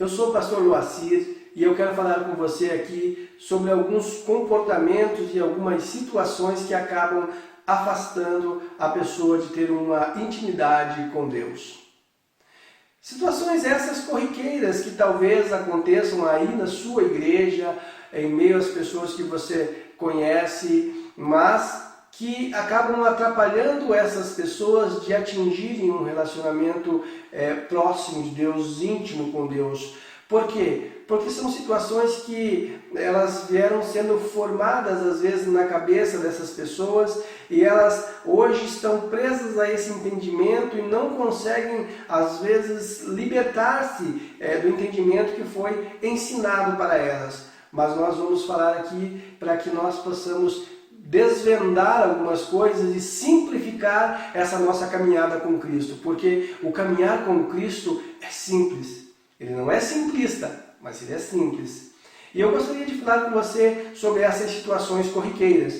Eu sou o pastor Loacir e eu quero falar com você aqui sobre alguns comportamentos e algumas situações que acabam afastando a pessoa de ter uma intimidade com Deus. Situações essas corriqueiras que talvez aconteçam aí na sua igreja, em meio às pessoas que você conhece, mas que acabam atrapalhando essas pessoas de atingirem um relacionamento próximo de Deus, íntimo com Deus. Por quê? Porque são situações que elas vieram sendo formadas às vezes na cabeça dessas pessoas e elas hoje estão presas a esse entendimento e não conseguem às vezes libertar-se do entendimento que foi ensinado para elas. Mas nós vamos falar aqui para que nós possamos desvendar algumas coisas e simplificar essa nossa caminhada com Cristo, porque o caminhar com Cristo é simples. Ele não é simplista, mas ele é simples. E eu gostaria de falar com você sobre essas situações corriqueiras.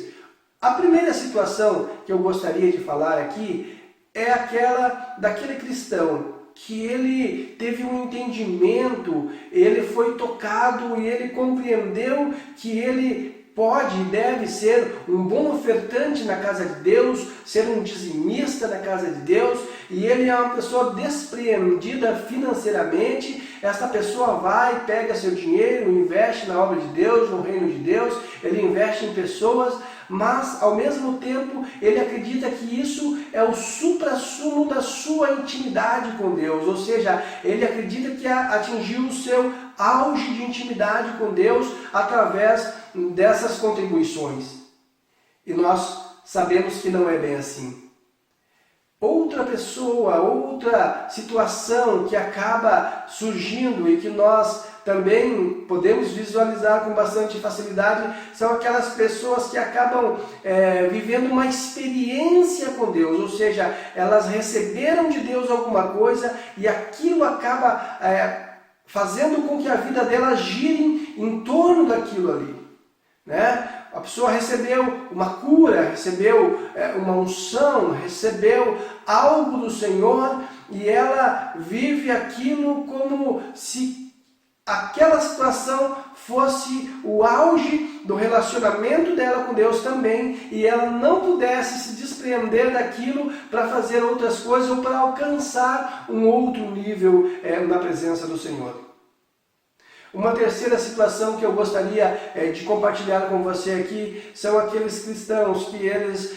A primeira situação que eu gostaria de falar aqui é aquela daquele cristão que ele teve um entendimento, ele foi tocado e ele compreendeu que ele pode e deve ser um bom ofertante na casa de Deus, ser um dizimista na casa de Deus, e ele é uma pessoa despreendida financeiramente. Essa pessoa vai, pega seu dinheiro, investe na obra de Deus, no reino de Deus, ele investe em pessoas, mas ao mesmo tempo ele acredita que isso é o suprassumo da sua intimidade com Deus, ou seja, ele acredita que atingiu o seu auge de intimidade com Deus através dessas contribuições. E nós sabemos que não é bem assim. Outra pessoa, outra situação que acaba surgindo e que nós também podemos visualizar com bastante facilidade são aquelas pessoas que acabam vivendo uma experiência com Deus, ou seja, elas receberam de Deus alguma coisa e aquilo acaba fazendo com que a vida delas gire em torno daquilo ali, né? A pessoa recebeu uma cura, recebeu uma unção, recebeu algo do Senhor e ela vive aquilo como se aquela situação fosse o auge do relacionamento dela com Deus também e ela não pudesse se despreender daquilo para fazer outras coisas ou para alcançar um outro nível na presença do Senhor. Uma terceira situação que eu gostaria de compartilhar com você aqui são aqueles cristãos que eles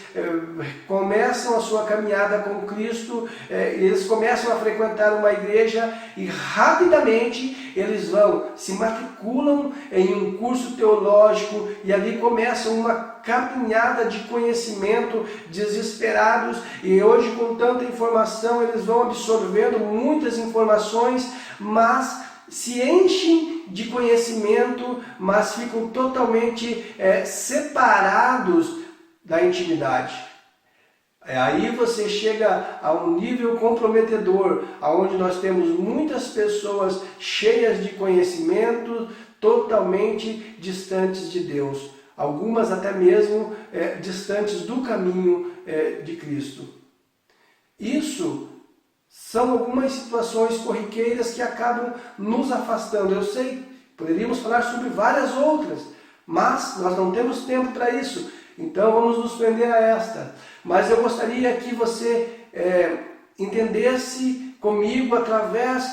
começam a sua caminhada com Cristo, eles começam a frequentar uma igreja e rapidamente eles se matriculam em um curso teológico e ali começam uma caminhada de conhecimento desesperados e hoje com tanta informação eles vão absorvendo muitas informações, mas se enchem de conhecimento, mas ficam totalmente separados da intimidade. Aí você chega a um nível comprometedor, onde nós temos muitas pessoas cheias de conhecimento, totalmente distantes de Deus. Algumas até mesmo distantes do caminho de Cristo. Isso são algumas situações corriqueiras que acabam nos afastando. Eu sei, poderíamos falar sobre várias outras, mas nós não temos tempo para isso. Então vamos nos prender a esta. Mas eu gostaria que você entendesse comigo através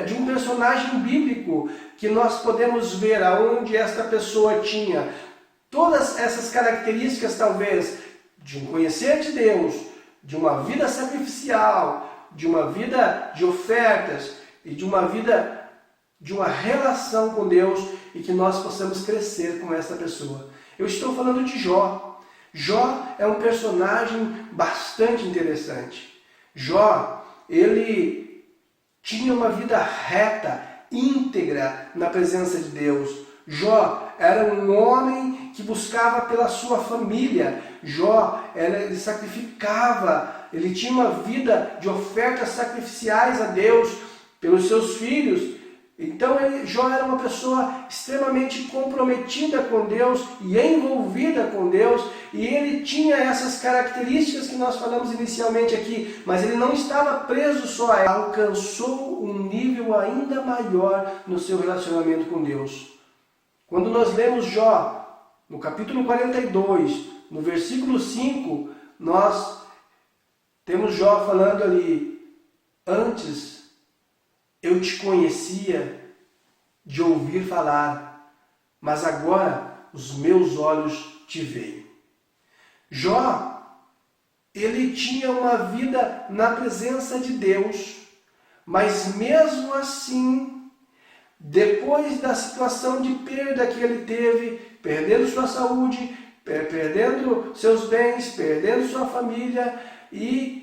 de um personagem bíblico que nós podemos ver aonde esta pessoa tinha todas essas características, talvez, de um conhecer de Deus, de uma vida sacrificial, de uma vida de ofertas e de uma vida de uma relação com Deus e que nós possamos crescer com essa pessoa. Eu estou falando de Jó. Jó é um personagem bastante interessante. Jó, ele tinha uma vida reta, íntegra na presença de Deus. Jó era um homem que buscava pela sua família. Jó, ele sacrificava, ele tinha uma vida de ofertas sacrificiais a Deus pelos seus filhos. Então Jó era uma pessoa extremamente comprometida com Deus e envolvida com Deus, e ele tinha essas características que nós falamos inicialmente aqui, mas ele não estava preso só a ela, alcançou um nível ainda maior no seu relacionamento com Deus. Quando nós lemos Jó, no capítulo 42, no versículo 5, nós temos Jó falando ali: antes eu te conhecia de ouvir falar, mas agora os meus olhos te veem. Jó, ele tinha uma vida na presença de Deus, mas mesmo assim, depois da situação de perda que ele teve, perdendo sua saúde, perdendo seus bens, perdendo sua família, e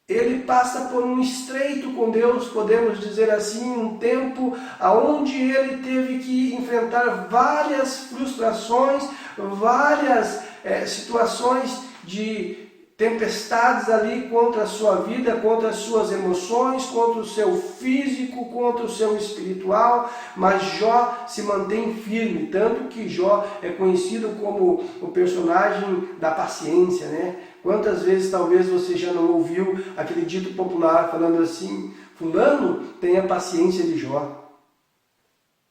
ele passa por um estreito com Deus, podemos dizer assim, um tempo onde ele teve que enfrentar várias frustrações, várias situações de tempestades ali contra a sua vida, contra as suas emoções, contra o seu físico, contra o seu espiritual, mas Jó se mantém firme, tanto que Jó é conhecido como o personagem da paciência, né? Quantas vezes talvez você já não ouviu aquele dito popular falando assim: fulano tem a paciência de Jó.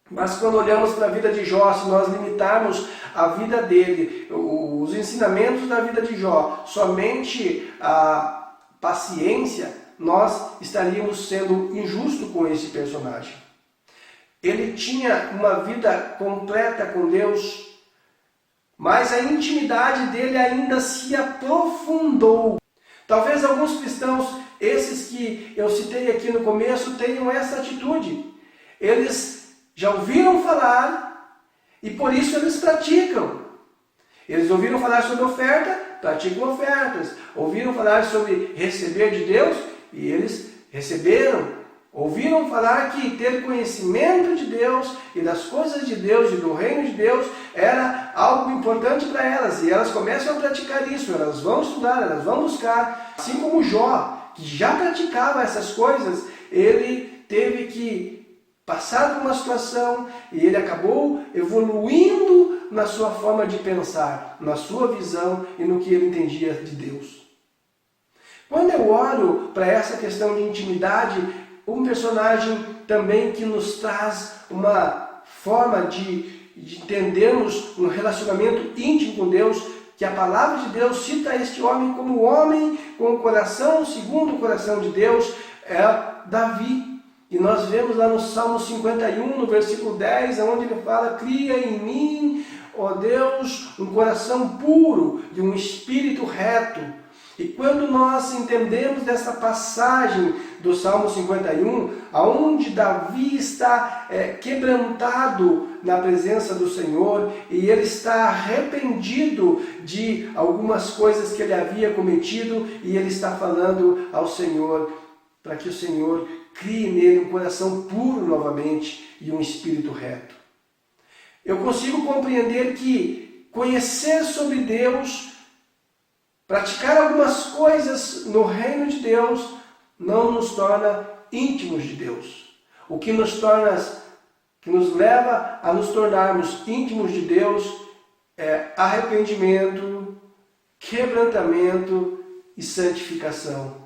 Mas quando olhamos para a vida de Jó, se nós limitarmos a vida dele, os ensinamentos da vida de Jó, somente a paciência, nós estaríamos sendo injustos com esse personagem. Ele tinha uma vida completa com Deus, mas a intimidade dele ainda se aprofundou. Talvez alguns cristãos, esses que eu citei aqui no começo, tenham essa atitude. Eles já ouviram falar e por isso eles praticam. Eles ouviram falar sobre oferta, praticam ofertas. Ouviram falar sobre receber de Deus e eles receberam. Ouviram falar que ter conhecimento de Deus e das coisas de Deus e do reino de Deus era algo importante para elas. E elas começam a praticar isso, elas vão estudar, elas vão buscar. Assim como Jó, que já praticava essas coisas, ele teve que passar por uma situação e ele acabou evoluindo na sua forma de pensar, na sua visão e no que ele entendia de Deus. Quando eu olho para essa questão de intimidade, um personagem também que nos traz uma forma de entendermos um relacionamento íntimo com Deus, que a palavra de Deus cita este homem como homem com o coração segundo o coração de Deus, é Davi. E nós vemos lá no Salmo 51, no versículo 10, onde ele fala: cria em mim, ó Deus, um coração puro e um espírito reto. E quando nós entendemos dessa passagem do Salmo 51, aonde Davi está quebrantado na presença do Senhor, e ele está arrependido de algumas coisas que ele havia cometido, e ele está falando ao Senhor, para que o Senhor crie nele um coração puro novamente e um espírito reto. Eu consigo compreender que conhecer sobre Deus, praticar algumas coisas no reino de Deus, não nos torna íntimos de Deus. O que nos leva a nos tornarmos íntimos de Deus é arrependimento, quebrantamento e santificação.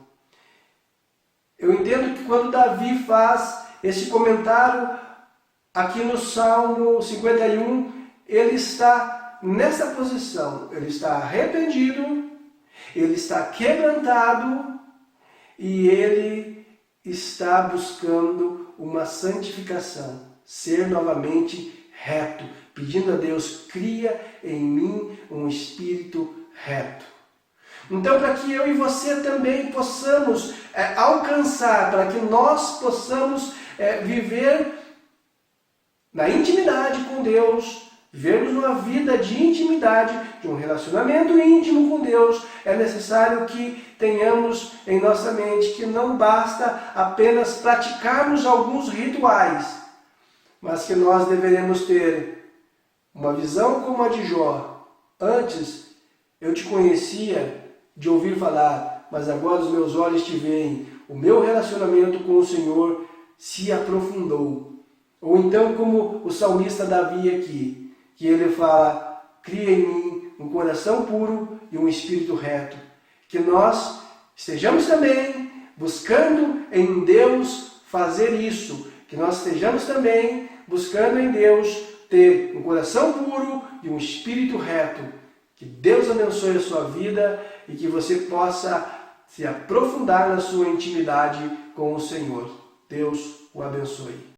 Eu entendo que quando Davi faz esse comentário aqui no Salmo 51, ele está nessa posição, ele está arrependido, ele está quebrantado e ele está buscando uma santificação, ser novamente reto, pedindo a Deus: cria em mim um espírito reto. Então, para que eu e você também possamos alcançar, para que nós possamos viver na intimidade com Deus, vivermos uma vida de intimidade, de um relacionamento íntimo com Deus, é necessário que tenhamos em nossa mente que não basta apenas praticarmos alguns rituais, mas que nós deveremos ter uma visão como a de Jó. Antes eu te conhecia de ouvir falar, mas agora os meus olhos te veem. O meu relacionamento com o Senhor se aprofundou. Ou então como o salmista Davi aqui, que ele fala, cria em mim um coração puro e um espírito reto. Que nós estejamos também buscando em Deus fazer isso. Que nós estejamos também buscando em Deus ter um coração puro e um espírito reto. Que Deus abençoe a sua vida e que você possa se aprofundar na sua intimidade com o Senhor. Deus o abençoe.